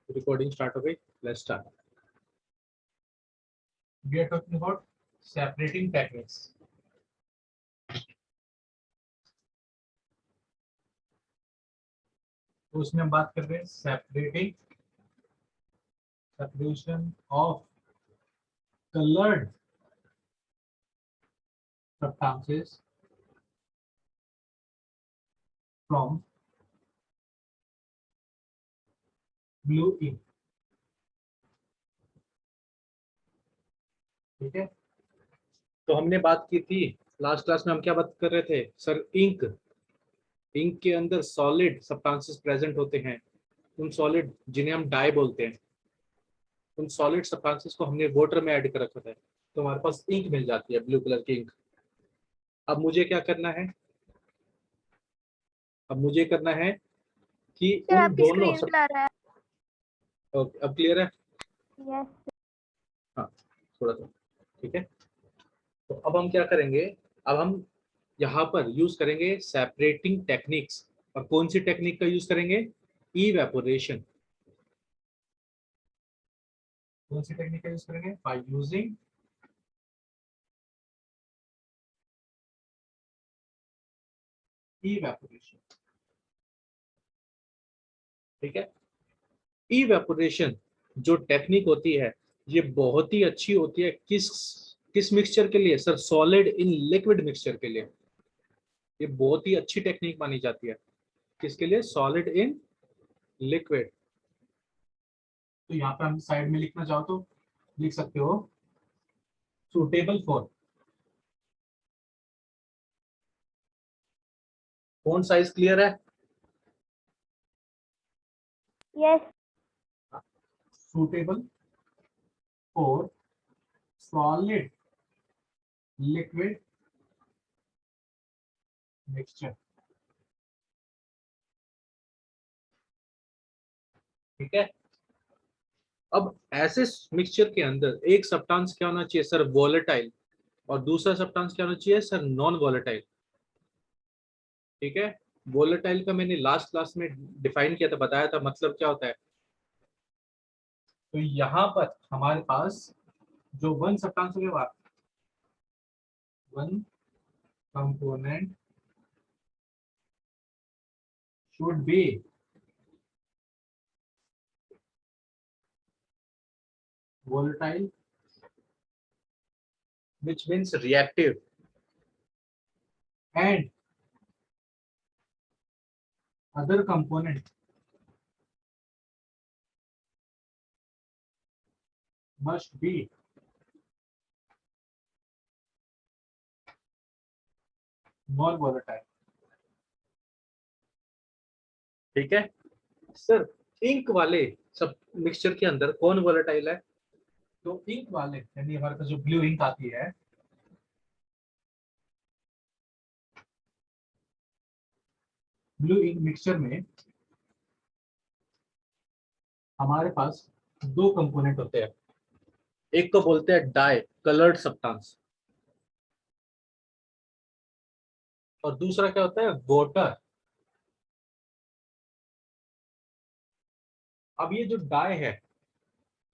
Recording start हो गई, let's start. We are talking about separating techniques. तो उसमें हम बात कर रहे हैं separation of coloured substances from blue ink। ठीक है, तो हमने बात की थी लास्ट क्लास में, हम क्या बात कर रहे थे सर? इंक के अंदर सॉलिड सब्सटेंसेस प्रेजेंट होते हैं, उन सॉलिड जिन्हें हम डाई बोलते हैं, उन सॉलिड सब्सटेंसेस को हमने वाटर में ऐड कर रखा था, तो हमारे पास इंक मिल जाती है, ब्लू कलर की इंक। अब मुझे क्या करना है? अब मुझे करना है कि सर उन आपकी दोनों स्क्रीन सब। ब्लर है। ओके, अब क्लियर है? यस। हाँ, थोड़ा सा। ठीक है, तो अब हम क्या करेंगे? अब हम यहाँ पर यूज करेंगे सेपरेटिंग टेक्निक्स। और कौन सी टेक्निक का यूज करेंगे? इवेपोरेशन। कौन सी टेक्निक का यूज करेंगे? By using evaporation. ठीक है, इवेपोरेशन जो टेक्निक होती है, ये बहुत ही अच्छी होती है। किस किस मिक्सचर के लिए sir? Solid in liquid mixture के लिए ये बहुत ही अच्छी टेक्निक मानी जाती है। किसके लिए? Solid in liquid. तो यहाँ पे हम साइड में लिखना चाहो तो लिख सकते हो, suitable for. Phone size clear है? Yes. Suitable for solid liquid mixture. ठीक है, अब ऐसे मिक्सचर के अंदर एक सब्सटेंस क्या होना चाहिए सर? वोलेटाइल। और दूसरा सब्सटेंस क्या होना चाहिए सर? Non volatile. ठीक है, वोलेटाइल का मैंने लास्ट क्लास में डिफाइन किया था, बताया था मतलब क्या होता है। तो यहाँ पर हमारे पास जो वन सब्सटेंस होगा, one component should be volatile, which means reactive, and other component must be non volatile। ठीक है सर, इंक वाले सब मिक्सचर के अंदर कौन वोलेटाइल है? तो इंक वाले यानी हमारे पास जो ब्लू इंक आती है, ब्लू इंक मिक्सचर में हमारे पास दो कंपोनेंट होते हैं। एक को बोलते हैं डाई, कलर्ड सब्सटेंस, और दूसरा क्या होता है? वाटर। अब ये जो डाई है,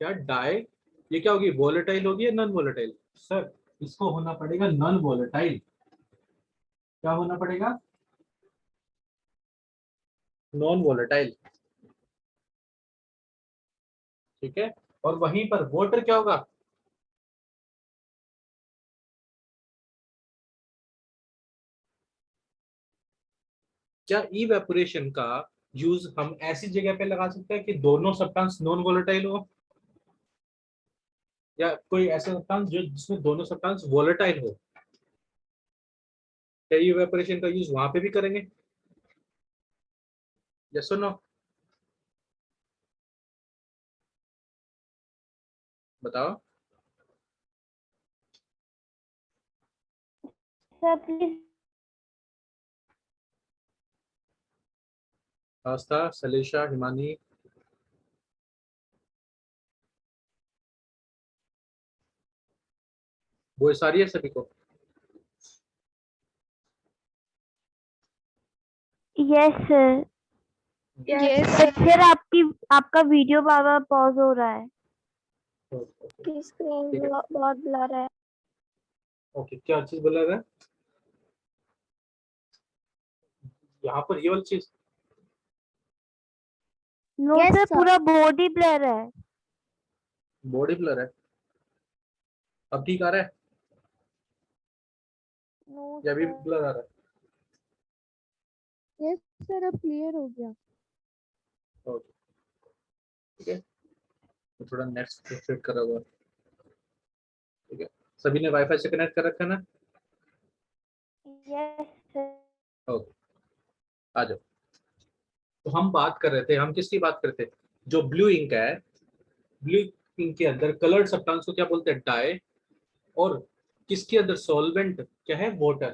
क्या डाई ये क्या होगी? वोलेटाइल होगी या नॉन वोलेटाइल? सर इसको होना पड़ेगा नॉन वोलेटाइल। क्या होना पड़ेगा? Non volatile. ठीक है, और वहीं पर वाटर क्या होगा? क्या इवेपोरेशन का यूज हम ऐसी जगह पे लगा सकते हैं कि दोनों सब्सटेंस नॉन वोलेटाइल हो, या कोई ऐसा सब्सटेंस जो जिसमें दोनों सब्सटेंस वोलेटाइल हो? क्या इवेपोरेशन का यूज वहां पे भी करेंगे? यस और नो? बताओ। Sir please. आस्था, सलेशा, हिमानी, वो सारी है सभी को? Yes sir. Yes, सर आपका वीडियो बार बार पॉज हो रहा है। ओके स्क्रीन ठीक है। बहुत ब्लर है। ओके, क्या चीज बोला है यहाँ पर, ये वाली चीज? नो सर, पूरा बॉडी ब्लर है। बॉडी ब्लर है? अब ठीक आ रहा है नो या अभी सर। ब्लर आ रहा यस सर, अब क्लियर हो गया। है? ओके ठीक है, तो थोड़ा नेट सेट करा हुआ है। ठीक है, सभी ने वाईफाई से कनेक्ट कर रखा है ना? Yes sir. ओके, आ जाओ। तो हम बात कर रहे थे, हम किसकी बात करते थे? जो ब्लू इंक है, ब्लू इंक के अंदर कलर्ड सब्सटेंस को क्या बोलते हैं? डाई। और किसके अंदर सॉल्वेंट क्या है? वाटर।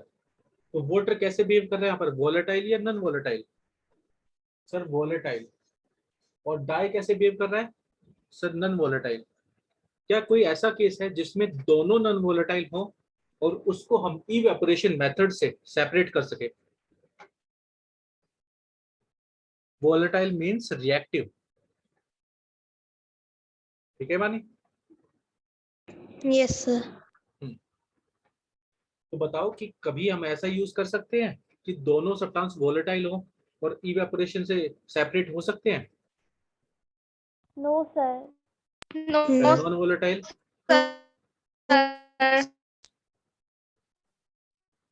तो वाटर कैसे बिहेव कर रहा है यहाँ पर? वोलेटाइल या नॉन वोलेटाइल? Sir volatile. और डाई कैसे बिहेव कर रहा है? Sir non volatile. क्या कोई ऐसा केस है जिसमें दोनों नॉन वोलेटाइल हो और उसको हम इवेपोरेशन मेथड से सेपरेट कर सके? Volatile means reactive. ठीक है मानी? yes sir. तो बताओ कि कभी हम ऐसा यूज कर सकते हैं कि दोनों सब्सटेंस वोलेटाइल हो और इवेपोरेशन से सेपरेट हो सकते हैं? No sir. No non volatile? sir.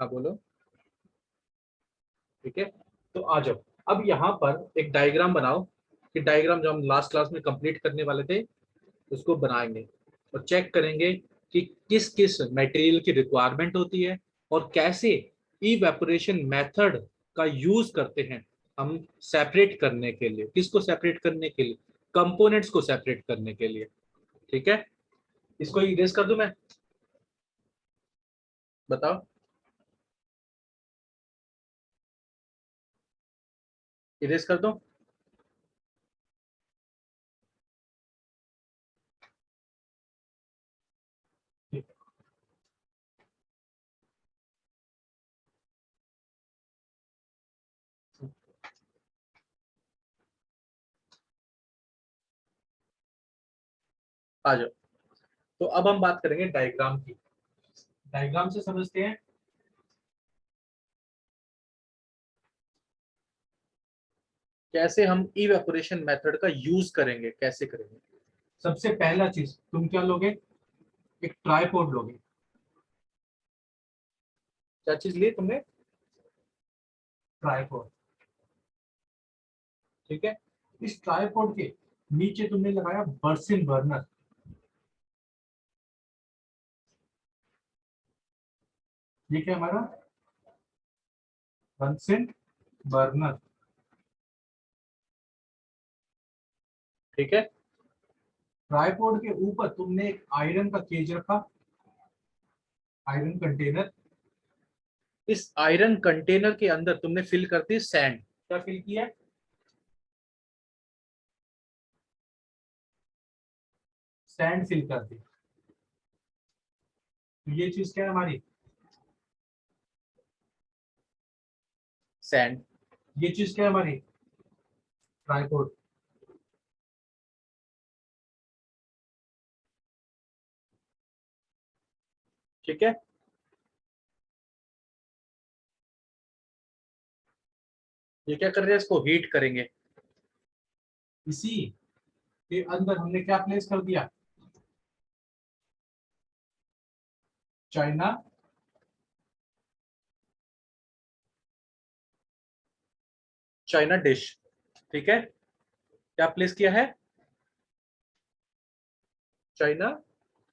हाँ बोलो। ठीक है, तो आ जाओ। अब यहाँ पर एक डायग्राम बनाओ, कि डायग्राम जो हम लास्ट क्लास में कंप्लीट करने वाले थे उसको बनाएंगे और चेक करेंगे कि किस किस मटेरियल की रिक्वायरमेंट होती है और कैसे इवेपोरेशन मेथड का यूज करते हैं हम सेपरेट करने के लिए। किसको सेपरेट करने के लिए? कंपोनेंट्स को सेपरेट करने के लिए। ठीक है, इसको इरेज कर दूं मैं? बताओ, इरेज कर दूं? आ जाओ। तो अब हम बात करेंगे डायग्राम की। डायग्राम से समझते हैं कैसे हम इवेपोरेशन मेथड का यूज करेंगे, कैसे करेंगे। सबसे पहला चीज तुम क्या लोगे? एक ट्राइपॉड लोगे। क्या चीज ली तुमने? ट्राइपॉड। ठीक है, इस ट्राइपॉड के नीचे तुमने लगाया बर्सिन बर्नर। ये क्या हमारा? Bersin burner. ठीक है, ट्राइपॉड के ऊपर तुमने एक आयरन का केज रखा, आयरन कंटेनर। इस आयरन कंटेनर के अंदर तुमने फिल कर दी सैंड। क्या फिल किया? सैंड फिल कर दी। तो ये चीज क्या है हमारी? सैंड। ये चीज क्या है हमारी? ट्राइपॉड। ठीक है, ये क्या कर रहे हैं? इसको हीट करेंगे। इसी के अंदर हमने क्या प्लेस कर दिया? China China dish. ठीक है, क्या प्लेस किया है? China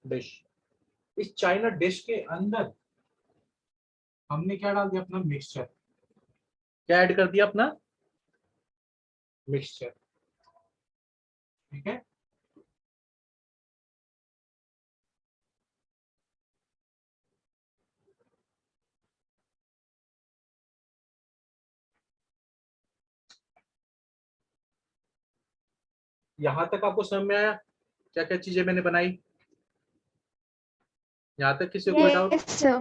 dish. इस चाइना डिश के अंदर हमने क्या डाल दिया? अपना मिक्सचर। क्या ऐड कर दिया? अपना मिक्सचर। ठीक है, यहां तक आपको समझ में आया क्या क्या चीजें मैंने बनाई? यहां तक किसी को कोई doubt? Yes sir.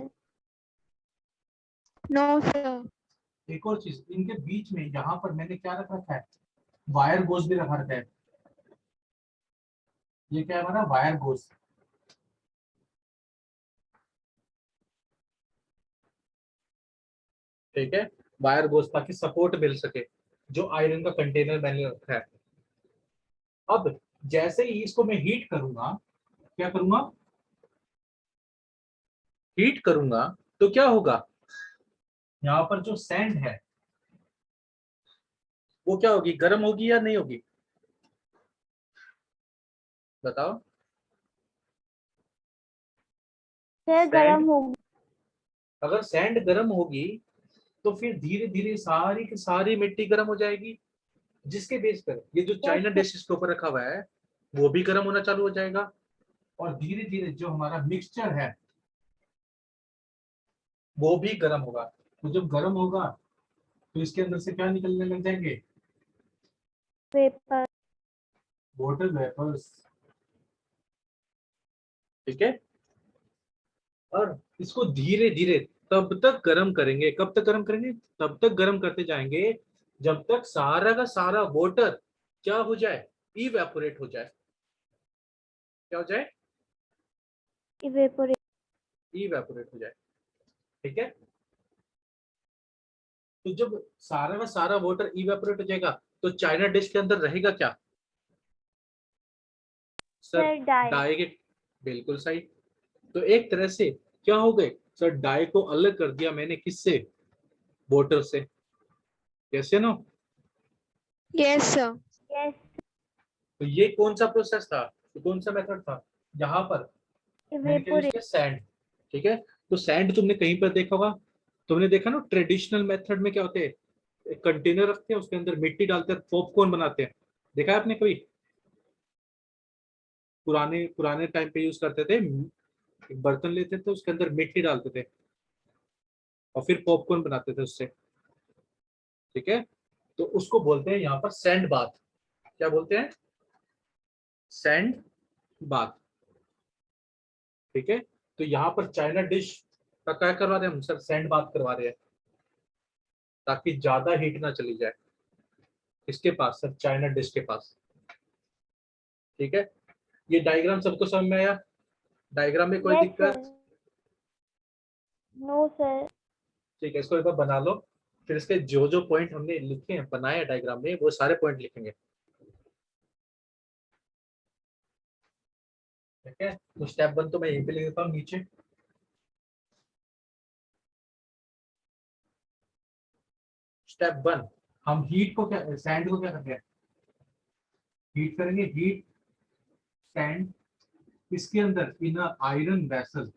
No sir. एक और चीज, इनके बीच में यहाँ पर मैंने क्या रख रखा है? वायर गोज भी रखा रहता है। ये क्या है हमारा वायर गोज। ठीक है, वायर गोज ताकि सपोर्ट मिल सके, जो आयरन का कंटेनर मैंने रखा है। अब जैसे ही इसको मैं हीट करूंगा, क्या करूंगा, हीट करूंगा, तो क्या होगा, यहाँ पर जो सैंड है वो क्या होगी, गर्म होगी या नहीं होगी, बताओ। सर सैंड, गर्म होगी। अगर सैंड गर्म होगी तो फिर धीरे धीरे सारी की सारी मिट्टी गर्म हो जाएगी, जिसके बेस पर ये जो यस चाइना सर। डिश इसके ऊपर रखा हुआ है वो भी गर्म होना चालू हो जाएगा। और धीरे धीरे जो हमारा मिक्सचर है वो भी गर्म होगा। तो जब गर्म होगा तो इसके अंदर से क्या निकलने लग जाएंगे, पेपर। Water vapours. ठीक है, और इसको धीरे धीरे तब तक गर्म करेंगे, कब तक गर्म करेंगे, तब तक गर्म करते जाएंगे जब तक सारा का सारा वाटर क्या हो जाए, इवेपोरेट हो जाए। क्या हो जाए, इवेपोरेट। इवेपोरेट हो जाए। ठीक है, तो जब सारा का सारा वाटर इवेपोरेट हो जाएगा तो चाइना डिश के अंदर रहेगा क्या, सर, सर डाई। डाई के, बिल्कुल सही। तो एक तरह से क्या हो गए सर, डाई को अलग कर दिया मैंने किससे, वाटर से, कैसे ना। Yes sir. यस। तो ये कौन सा प्रोसेस था, तो कौन सा मेथड था, यहाँ पर मैंने क्या यूज इवेपोरेट। किया, सैंड। ठीक है, तो सैंड तुमने कहीं पर देखा होगा, तुमने देखा ना ट्रेडिशनल मेथड में क्या होते हैं, एक कंटेनर रखते हैं उसके अंदर मिट्टी डालते हैं पॉपकॉर्न बनाते हैं, देखा है आपने कभी, पुराने पुराने टाइम पे यूज करते थे, एक बर्तन लेते थे उसके अंदर मिट्टी डालते थे और फिर पॉपकॉर्न बनाते थे उससे। ठीक है, तो उसको बोलते हैं यहाँ पर सैंड बाथ। क्या बोलते हैं, सैंड बाथ। ठीक है, तो यहाँ पर चाइना डिश का क्या करवा रहे हैं हम सर, सैंड बाथ करवा रहे हैं ताकि ज्यादा हीट ना चली जाए इसके पास सर, चाइना डिश के पास। ठीक है, ये डायग्राम सबको समझ में आया, डायग्राम में कोई यस सर। दिक्कत। No sir. ठीक है, इसको एक बार बना लो, फिर इसके जो जो पॉइंट हमने लिखे हैं बनाए डायग्राम में वो सारे पॉइंट लिखेंगे। ठीक है, तो स्टेप 1 तो मैं यहीं पे लिख देता हूँ नीचे। स्टेप 1, हम हीट को क्या, सैंड को क्या करते हैं, हीट करेंगे, हीट सैंड इसके अंदर इन आयरन वेसल,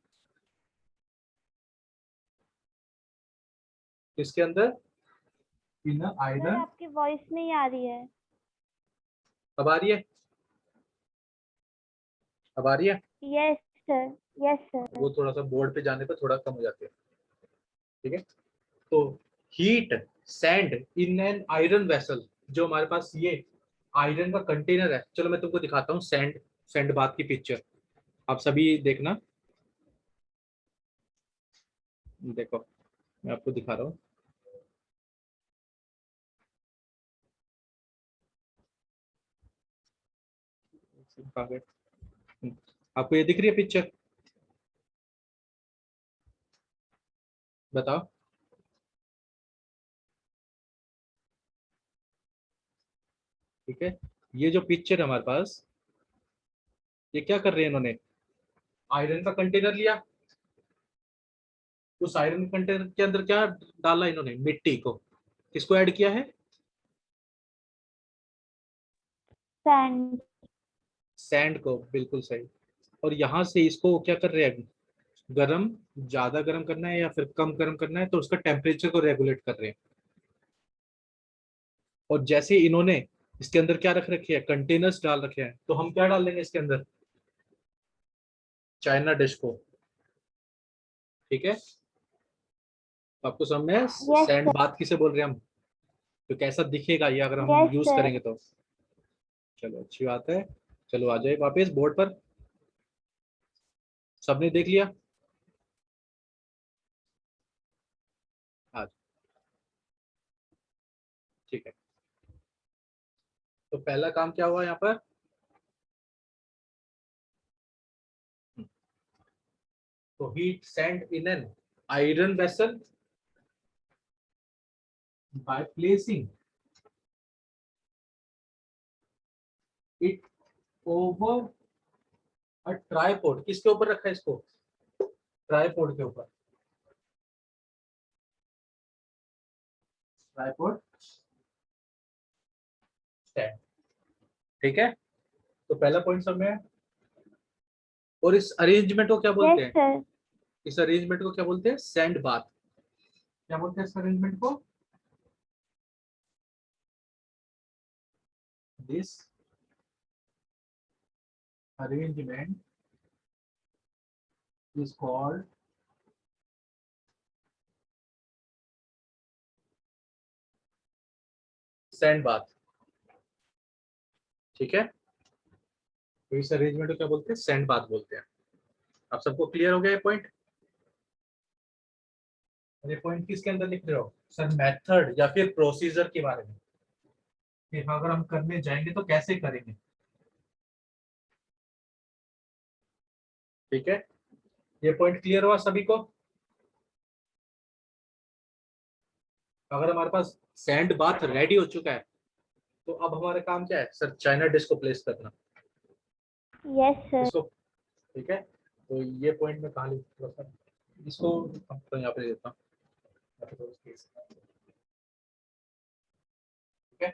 इसके अंदर इन सर आयरन। आपकी वॉइस नहीं आ रही है। अब आ रही है, अब आ रही है, यस सर। Yes sir. वो थोड़ा सा बोर्ड पे जाने पर थोड़ा कम हो जाती है। ठीक है, तो heat sand in an iron vessel, जो हमारे पास ये आयरन का कंटेनर है, चलो मैं तुमको दिखाता हूँ सैंड, सैंड बाथ की पिक्चर, आप सभी देखना, देखो मैं आपको दिखा रहा हूँ। आपको ये दिख रही है पिक्चर, बताओ। ठीक है, ये जो पिक्चर है हमारे पास, ये क्या कर रहे हैं इन्होंने, आयरन का कंटेनर लिया, उस आयरन कंटेनर के अंदर क्या डाला इन्होंने, मिट्टी को, किसको ऐड किया है, सैंड। सैंड को, बिल्कुल सही। और यहाँ से इसको क्या कर रहे हैं, गरम, ज्यादा गरम करना है या फिर कम गरम करना है, तो उसका टेम्परेचर को रेगुलेट कर रहे हैं। और जैसे इन्होंने इसके अंदर क्या रख रखे हैं, कंटेनर्स डाल रखे हैं, तो हम क्या डाल देंगे इसके अंदर, चाइना डिश को। ठीक है, तो आपको समझ में, यस सैंड सर। बात किसे बोल रहे हैं हम, तो कैसा दिखेगा ये अगर हम यस यूज सर। करेंगे तो। चलो अच्छी बात है, चलो आ जाए वापस बोर्ड पर, सबने देख लिया, आज ठीक है। तो पहला काम क्या हुआ यहाँ पर, तो heat sent in an iron vessel by placing it over a tripod. किसके ऊपर रखा है इसको, ट्राइपॉड के ऊपर, ट्राइपॉड स्टैंड। ठीक है, तो पहला पॉइंट सब में है। और इस अरेंजमेंट को क्या बोलते यस हैं, सर। इस अरेंजमेंट को क्या बोलते हैं, सैंड बाथ। क्या बोलते हैं इस अरेंजमेंट को, this arrangement is called sand bath. ठीक है, तो इस अरेंजमेंट को क्या बोलते हैं, सैंड बाथ बोलते हैं। आप सबको क्लियर हो गया ये पॉइंट। ये पॉइंट किसके अंदर लिख रहे हो सर, मेथड या फिर प्रोसीजर के बारे में, कि अगर हम करने जाएंगे तो कैसे करेंगे। ठीक है, ये पॉइंट क्लियर हुआ सभी को। अगर हमारे पास सैंड बाथ रेडी हो चुका है, तो अब हमारा काम क्या है सर, चाइना डिश को प्लेस करना। Yes sir. इसको, ठीक है, तो ये पॉइंट में कहा लिख रहा सर, इसको हम तो यहाँ पे देता हूँ। ठीक है,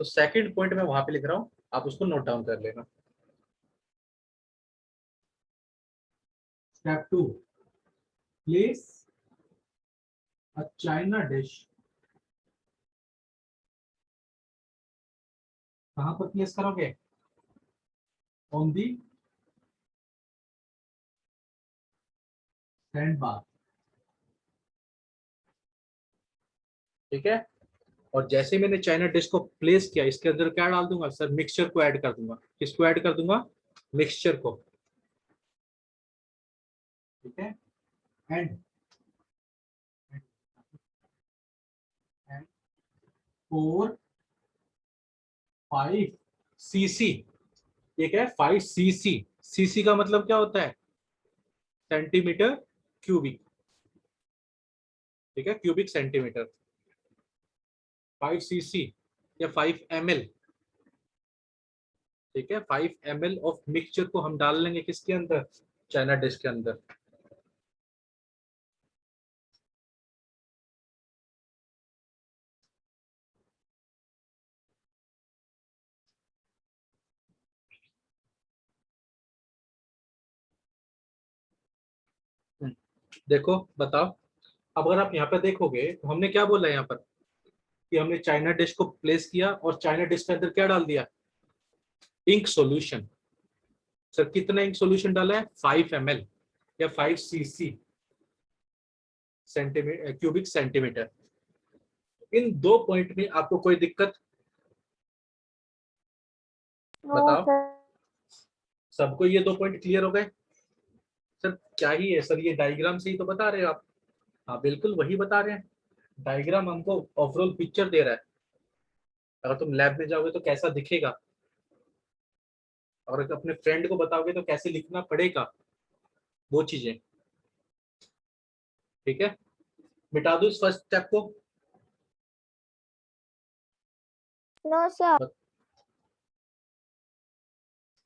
तो सेकंड पॉइंट में वहां पे लिख रहा हूँ, आप उसको नोट डाउन कर लेना। Step 2, place a China dish. कहां पर प्लेस करोगे, ऑन दी सैंड बाथ। ठीक है, और जैसे ही मैंने चाइना डिश को प्लेस किया, इसके अंदर क्या डाल दूंगा सर, मिक्सचर को ऐड कर दूंगा। किसको ऐड कर दूंगा, मिक्सचर को। ठीक है, एंड 5 cc, ये क्या है 5 cc। सीसी का मतलब क्या होता है, सेंटीमीटर क्यूबिक। ठीक है, क्यूबिक सेंटीमीटर। 5 cc या 5 ml। ठीक है, 5 ml ऑफ मिक्सचर को हम डाल लेंगे किसके अंदर, चाइना डिश के अंदर। देखो बताओ, अब अगर आप यहाँ पे देखोगे तो हमने क्या बोला है यहाँ पर, कि हमने चाइना डिश को प्लेस किया और चाइना डिश के अंदर क्या डाल दिया, इंक सॉल्यूशन। सर कितना इंक सॉल्यूशन डाला है, 5 ml या 5 cc सेंटीमीटर क्यूबिक सेंटीमीटर। इन दो पॉइंट में आपको कोई दिक्कत, नो बताओ। सर। सबको ये दो पॉइंट क्लियर हो गए। सर क्या ही है सर, ये डायग्राम से ही तो बता रहे हो आप। हाँ बिल्कुल वही बता रहे हैं, डायग्राम हमको ओवरऑल पिक्चर दे रहा है। अगर तुम लैब में जाओगे तो कैसा दिखेगा, और अपने फ्रेंड को बताओगे तो कैसे लिखना पड़ेगा, वो चीजें। ठीक है, मिटा दो इस फर्स्ट स्टेप को। No sir.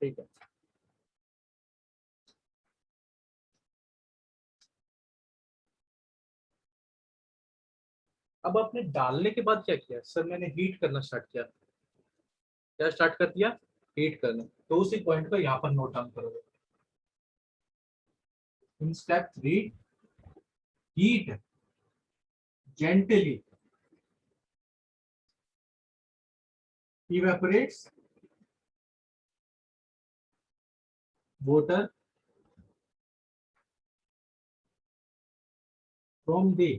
ठीक है, अब आपने डालने के बाद क्या किया सर, मैंने हीट करना स्टार्ट किया। क्या स्टार्ट कर दिया, हीट करना। तो उसी पॉइंट को यहाँ पर नोट डाउन करोगे। In step 3, heat gently evaporates water from the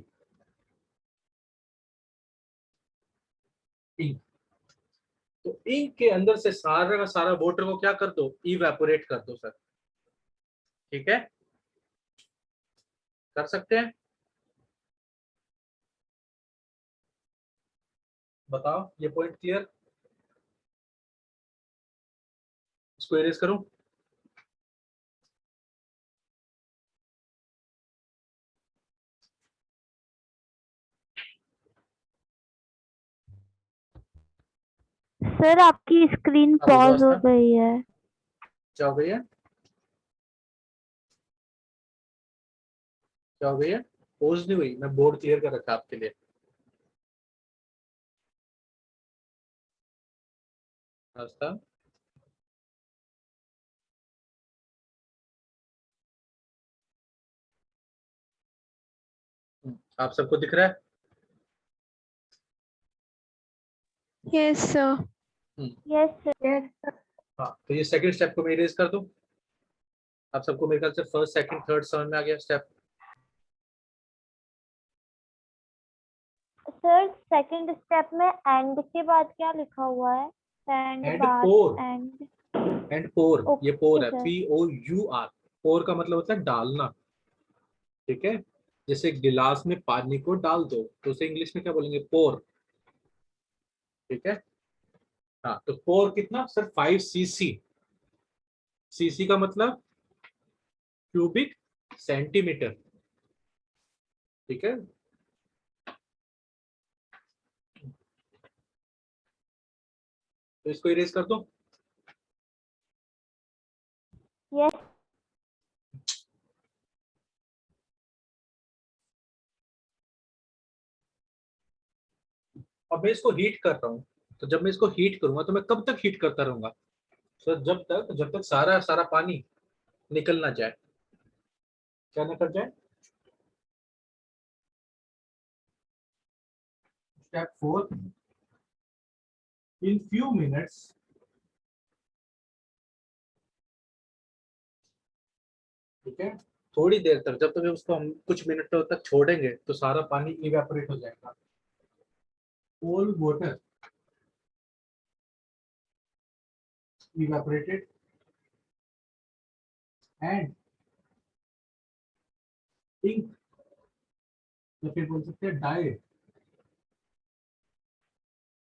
ink। तो इंक के अंदर से सारा का सारा वाटर को क्या कर दो, इवेपोरेट कर दो सर। ठीक है, कर सकते हैं, बताओ ये पॉइंट क्लियर। इसको इरेज करूं? सर आपकी स्क्रीन अब पॉज हो वास्ता गई है। क्या हो गई है? क्या हो गई है? पोज नहीं हुई, मैं बोर्ड क्लियर कर रखा आपके लिए। वास्ता आप सबको दिख रहा है? Yes, sir. Yes sir. हाँ, तो ये सेकंड स्टेप को मैं इरेज कर दूं। आप सबको मेरे ख्याल से फर्स्ट सेकंड थर्ड समझ में आ गया स्टेप। सर सेकंड स्टेप में एंड के बाद क्या लिखा हुआ है? एंड एंड बाद पोर, एंड। एंड पोर, ये ओके पोर है, सर। POUR। पोर का मतलब होता है डालना, ठीक है? जैसे गिलास में पानी को डाल दो तो उसे इंग्लिश में क्या बोलेंगे? पोर, ठीक है? हाँ, तो पोर कितना सर? 5 cc। सीसी का मतलब क्यूबिक सेंटीमीटर, ठीक है? तो इसको इरेज कर दो। यस अब मैं इसको हीट कर रहा हूँ, तो जब मैं इसको हीट करूंगा तो मैं कब तक हीट करता रहूंगा सर? जब तक सारा सारा पानी निकल ना जाए। क्या निकल जाए? स्टेप 4, इन फ्यू मिनट्स, ठीक है? थोड़ी देर तक, जब तक उसको हम कुछ मिनटों तक छोड़ेंगे तो सारा पानी इवेपोरेट हो जाएगा। All water evaporated and ink, या फिर बोल सकते हैं dye,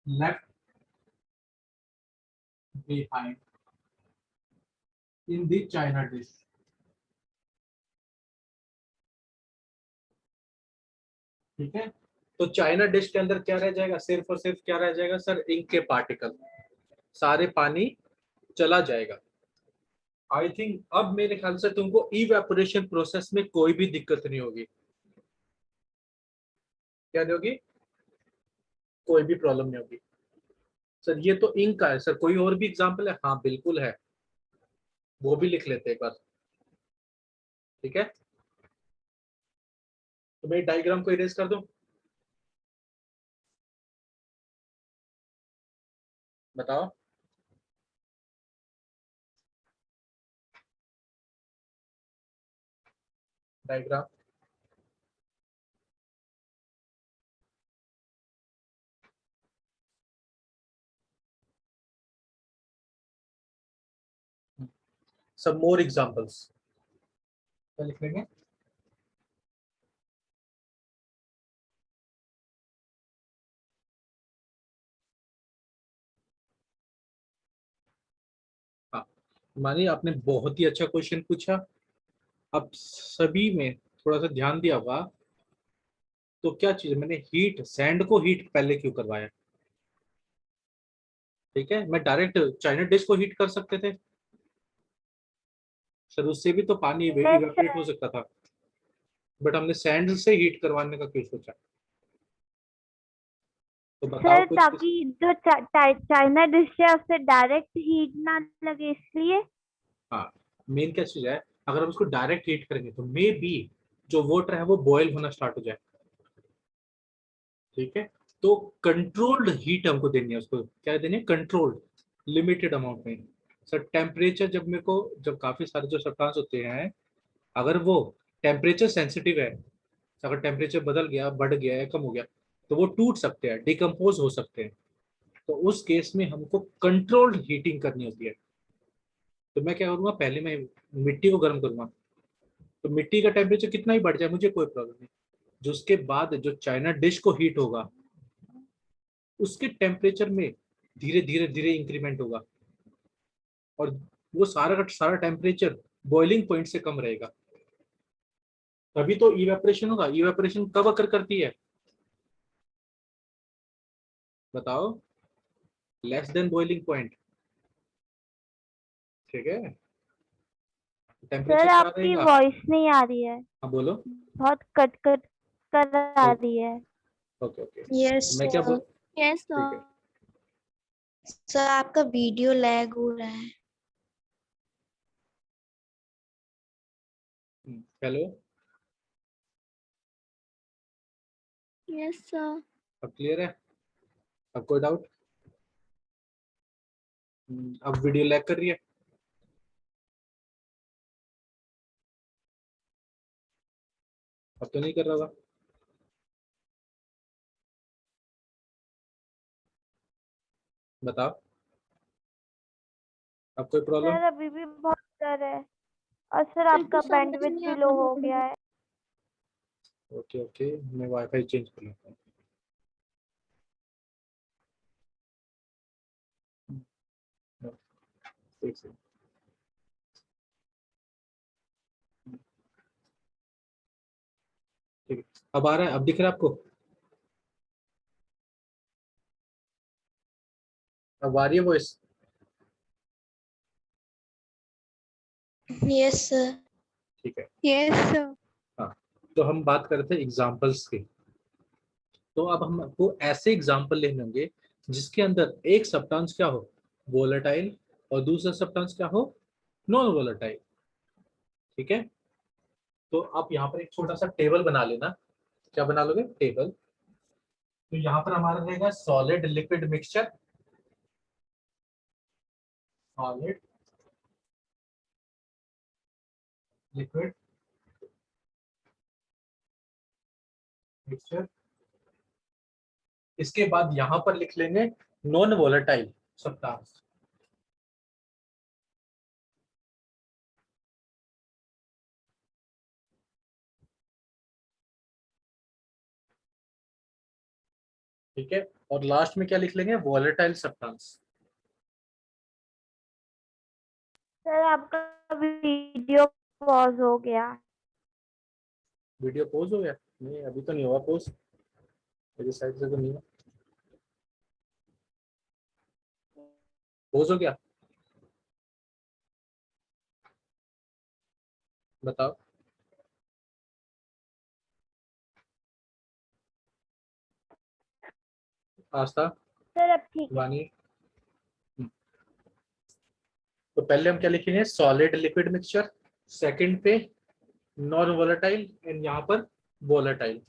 left behind in the china dish, ठीक है? तो चाइना डिश के अंदर क्या रह जाएगा? सिर्फ और सिर्फ क्या रह जाएगा सर? इंक के पार्टिकल, सारे पानी चला जाएगा। आई थिंक अब मेरे ख्याल से तुमको इवेपोरेशन प्रोसेस में कोई भी दिक्कत नहीं होगी। क्या नहीं होगी? कोई भी प्रॉब्लम नहीं होगी। सर ये तो इंक का है सर, कोई और भी एग्जांपल है? हाँ बिल्कुल है, वो भी लिख लेते हैं एक बार, ठीक है? तो मैं डायग्राम को इरेज कर दूं? बताओ। डायग्राम, सब मोर एग्जांपल्स, क्या लिख लेंगे? हाँ, मानिए आपने बहुत ही अच्छा क्वेश्चन पूछा। अब सभी में थोड़ा सा ध्यान दिया होगा। तो क्या चीज, मैंने हीट, सैंड को हीट पहले क्यों करवाया? ठीक है, मैं डायरेक्ट चाइना डिश को हीट कर सकते थे सर, उससे भी तो पानी यस इवेपोरेट सर। हो सकता था। बट हमने सैंड से हीट करवाने का क्यों सोचा? तो बताओ सर कुछ। ताकि जो चाइना डिश है उससे डायरेक्ट हीट ना लगे इसलिए। हाँ, मेन क्या चीज है, अगर हम उसको डायरेक्ट हीट करेंगे तो मे बी जो वाटर है वो बॉयल होना स्टार्ट हो जाए, ठीक है? तो कंट्रोल्ड हीट हमको देनी है, उसको क्या देनी है? कंट्रोल्ड, लिमिटेड अमाउंट में। सर टेम्परेचर जब मेरे को, जब काफी सारे जो सब्सटेंस होते हैं, अगर वो टेम्परेचर सेंसिटिव है, अगर टेम्परेचर बदल गया, बढ़ गया या कम हो गया, तो वो टूट सकते हैं, डिकम्पोज हो सकते हैं। तो उस केस में हमको कंट्रोल्ड हीटिंग करनी होती है। तो मैं क्या करूंगा, पहले मैं मिट्टी को गर्म करूंगा, तो मिट्टी का टेम्परेचर कितना ही बढ़ जाए मुझे कोई प्रॉब्लम नहीं। जो उसके बाद जो चाइना डिश को हीट होगा, उसके टेम्परेचर में धीरे धीरे धीरे इंक्रीमेंट होगा, और वो सारा का सारा टेम्परेचर बॉइलिंग पॉइंट से कम रहेगा, तभी तो इवेपोरेशन होगा। इवेपोरेशन कब अकर करती है बताओ? लेस देन बॉइलिंग पॉइंट, ठीक है। टेम्परेचर सर क्या आपकी रहेगा? वॉइस नहीं आ रही है, हाँ बोलो। बहुत कट कट कर आ रही है। ओके ओके, Yes, मैं क्या बोल, sir. Yes, ठीक है। sir. सर आपका वीडियो लैग हो रहा है. Hello, Yes, sir. अब क्लियर है? अब कोई डाउट? अब वीडियो लैग कर रही है? अब तो नहीं कर रहा होगा? बताओ, अब कोई प्रॉब्लम? सर अभी भी बहुत डर है, और सर मेरे आपका को समझ बैंडविड्थ नहीं भी आ लो हो रहा. गया है। ओके ओके, मैं वाईफाई चेंज कर लेता हूँ। एक सेकंड। ठीक है, अब आ रहा है? अब दिख रहा है आपको? अब आ रही है वॉइस? Yes, sir. ठीक है। Yes, sir. हाँ, तो हम बात कर रहे थे एग्जाम्पल्स की। तो अब हमको ऐसे एग्जाम्पल लेने होंगे जिसके अंदर एक सब्सटेंस क्या हो, वोलेटाइल, और दूसरा सब्सटेंस क्या हो, नॉन वोलेटाइल। ठीक है, तो आप यहाँ पर एक छोटा सा टेबल बना लेना। क्या बना लोगे? टेबल। तो यहाँ पर हमारा रहेगा solid liquid mixture, solid liquid mixture. इसके बाद यहाँ पर लिख लेंगे नॉन वोलेटाइल सब्सटेंस। ठीक है, और लास्ट में क्या लिख लेंगे? Volatile substance. सर आपका वीडियो पॉज हो गया। वीडियो पोज हो गया? नहीं अभी तो नहीं हुआ पोज, मेरी साइड से तो नहीं हुआ। पोज हो गया? बताओ। आस्था, सर अब ठीक है। वानी। तो पहले हम क्या लिखेंगे? सॉलिड लिक्विड मिक्सचर, सेकंड पे नॉन वोलेटाइल, एंड यहाँ पर वोलेटाइल।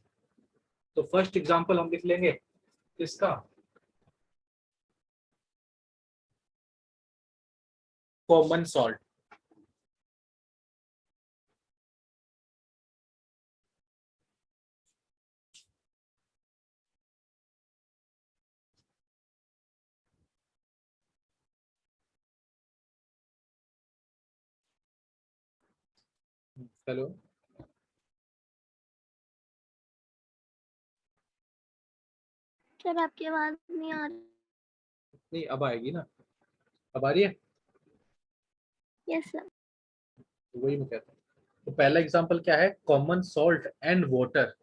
तो फर्स्ट एग्जांपल हम लिख लेंगे इसका, कॉमन सॉल्ट। हेलो, सर आपकी आवाज नहीं आ रही. नहीं अब आएगी ना? अब आ रही है? Yes, sir. तो वही मैं कहता हूँ। तो पहला एग्जांपल क्या है? Common salt and water.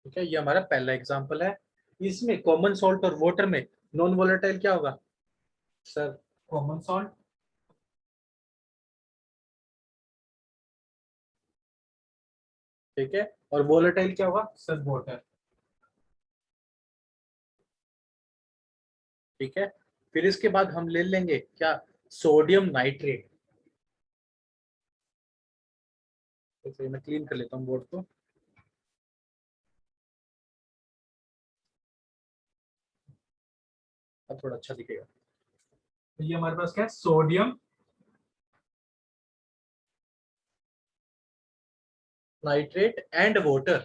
ठीक है, ये हमारा पहला एग्जांपल है। इसमें कॉमन सॉल्ट और वाटर में नॉन वोलेटाइल क्या होगा सर? Common salt. ठीक है, और वोलेटाइल क्या होगा सर? वाटर। ठीक है, फिर इसके बाद हम ले लेंगे क्या? Sodium nitrate. तो मैं क्लीन कर लेता हूँ बोर्ड को। अब थोड़ा अच्छा दिखेगा। तो ये हमारे पास क्या है? Sodium nitrate and water.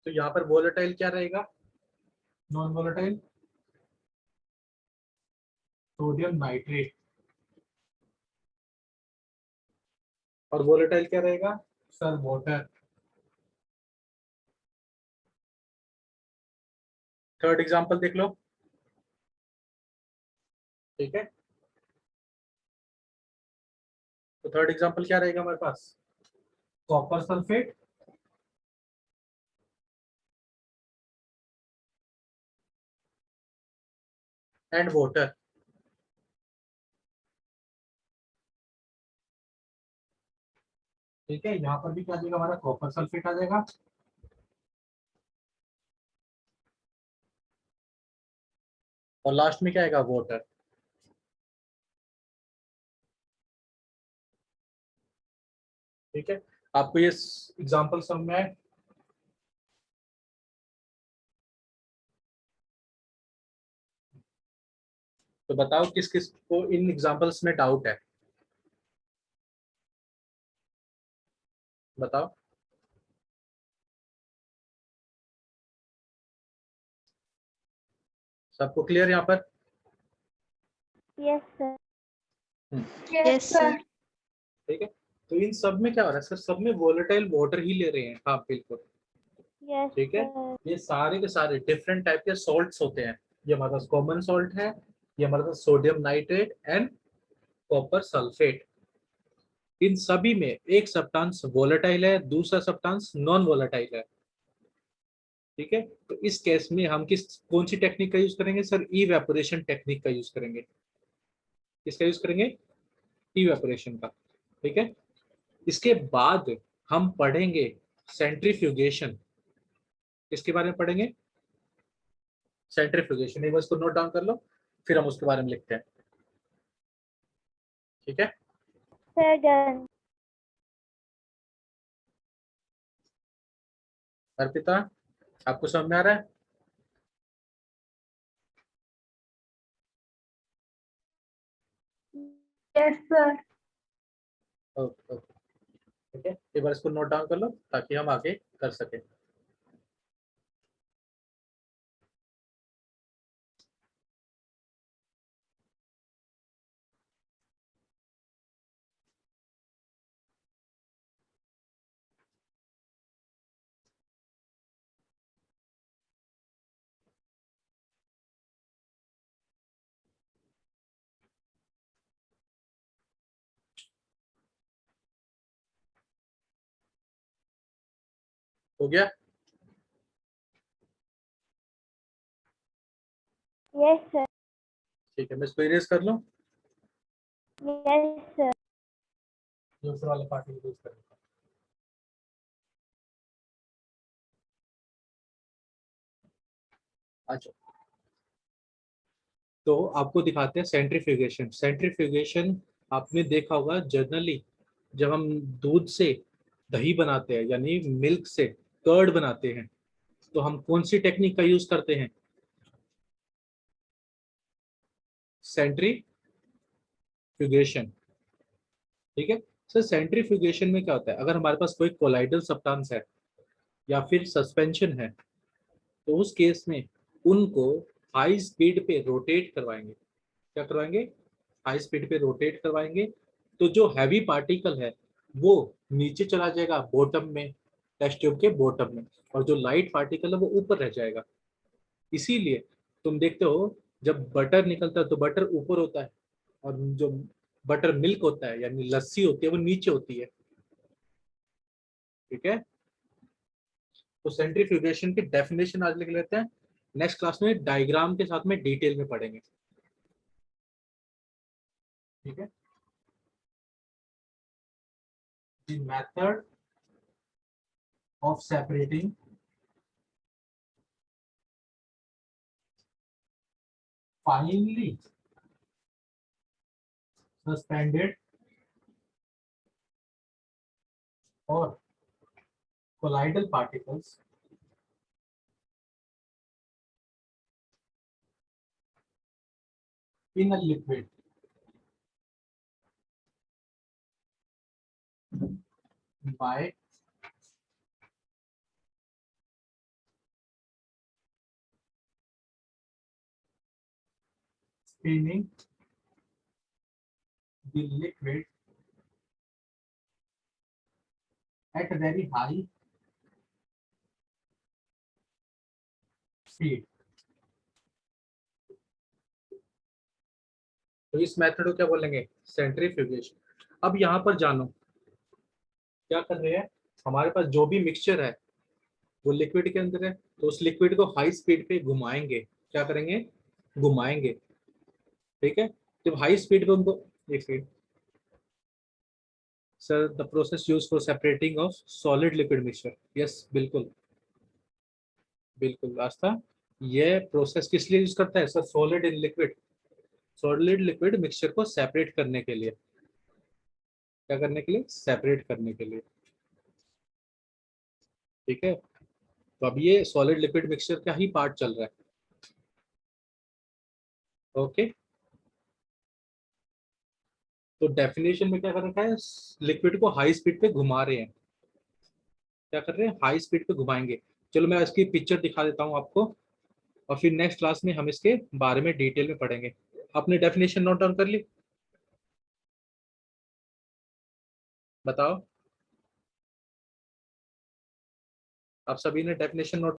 तो यहाँ पर वोलेटाइल क्या रहेगा? नॉन वोलेटाइल सोडियम नाइट्रेट, और वोलेटाइल क्या रहेगा सर? वाटर। थर्ड एग्जांपल देख लो, ठीक है। तो थर्ड एग्जांपल क्या रहेगा हमारे पास, कॉपर सल्फेट एंड वाटर। ठीक है, यहाँ पर भी क्या आ जाएगा हमारा, कॉपर सल्फेट आ जाएगा, और लास्ट में क्या आएगा, वाटर। ठीक है, आपको ये एग्जांपल समझ में आए? तो बताओ किस किस को इन एग्जांपल्स में डाउट है, बताओ। सबको क्लियर यहाँ पर? Yes sir. Yes sir. ठीक है, तो इन सब में क्या हो रहा है सर, सब में वोलेटाइल वाटर ही ले रहे हैं, हाँ बिल्कुल। यस ठीक है, सर। ये सारे के सारे डिफरेंट टाइप के सॉल्ट्स होते हैं। ये हमारे पास कॉमन सॉल्ट है, ये हमारे पास sodium nitrate and copper sulphate. इन सभी में एक सब्सटेंस वोलेटाइल है, दूसरा सब्सटेंस नॉन वोलेटाइल है। ठीक है, तो इस केस में हम कौन सी टेक्निक का यूज करेंगे सर, इवेपोरेशन टेक्निक का यूज करेंगे। किसका यूज करेंगे, इवेपोरेशन का। ठीक है, इसके बाद हम पढ़ेंगे सेंट्रीफ्यूगेशन। इसके बारे में पढ़ेंगे सेंट्रीफ्यूगेशन, एक बार इसको नोट डाउन कर लो, फिर हम उसके बारे में लिखते हैं। ठीक है, सर डन। अर्पिता आपको समझ में आ रहा है? Yes sir. ओके ओके, ठीक है, एक बार इसको नोट डाउन कर लो ताकि हम आगे कर सके। हो गया? Yes sir. ठीक है, मैं इसको इरेज कर लूं, यस सर। दूसरे वाले पार्ट यूज कर लेता हूं। अच्छा, तो आपको दिखाते हैं सेंट्रीफ्यूगेशन। सेंट्रीफ्यूगेशन आपने देखा होगा जनरली, जब हम दूध से दही बनाते हैं यानी मिल्क से कर्ड बनाते हैं, तो हम कौन सी टेक्निक का यूज करते हैं, सेंट्रीफ्यूगेशन। ठीक है सर, सेंट्रीफ्यूगेशन में क्या होता है, अगर हमारे पास कोई कोलाइडल सब्सटेंस है या फिर सस्पेंशन है, तो उस केस में उनको हाई स्पीड पे रोटेट करवाएंगे। क्या करवाएंगे, हाई स्पीड पे रोटेट करवाएंगे, तो जो हैवी पार्टिकल है वो नीचे चला जाएगा बॉटम में, टेस्ट ट्यूब के बॉटम में, और जो लाइट पार्टिकल है वो ऊपर रह जाएगा। इसीलिए तुम देखते हो जब बटर निकलता है तो बटर ऊपर होता है, और जो बटर मिल्क होता है यानी लस्सी होती है वो नीचे होती है। ठीक है, तो सेंट्रीफ्यूगेशन की डेफिनेशन आज लिख लेते हैं, नेक्स्ट क्लास में डायग्राम के साथ में डिटेल में पढ़ेंगे। ठीक है, the method of separating finely suspended or colloidal particles in a liquid by spinning the liquid at a very high speed. तो इस मेथड को क्या बोलेंगे, सेंट्रीफ्यूगेशन। अब यहाँ पर जानो क्या कर रहे हैं, हमारे पास जो भी मिक्सचर है वो लिक्विड के अंदर है, तो उस लिक्विड को हाई स्पीड पे घुमाएंगे, क्या करेंगे, घुमाएंगे, ठीक है। जब हाई स्पीड पे उनको, एक second sir, the process use for separating of solid liquid mixture, yes बिल्कुल बिल्कुल रास्ता। ये प्रोसेस किस लिए यूज करता है sir, solid in liquid, solid liquid mixture को सेपरेट करने के लिए, क्या करने के लिए, सेपरेट करने के लिए, ठीक है। तो अब ये सॉलिड लिक्विड मिक्सचर का ही पार्ट चल रहा है, ओके। तो डेफिनेशन में क्या कर रखा है, लिक्विड को हाई स्पीड पे घुमा रहे हैं, क्या कर रहे हैं, हाई स्पीड पे घुमाएंगे। चलो मैं इसकी पिक्चर दिखा देता हूँ आपको, और फिर नेक्स्ट क्लास में हम इसके बारे में डिटेल में पढ़ेंगे। आपने डेफिनेशन नोट डाउन कर ली, बताओ, आप सभी ने डेफिनेशन नोट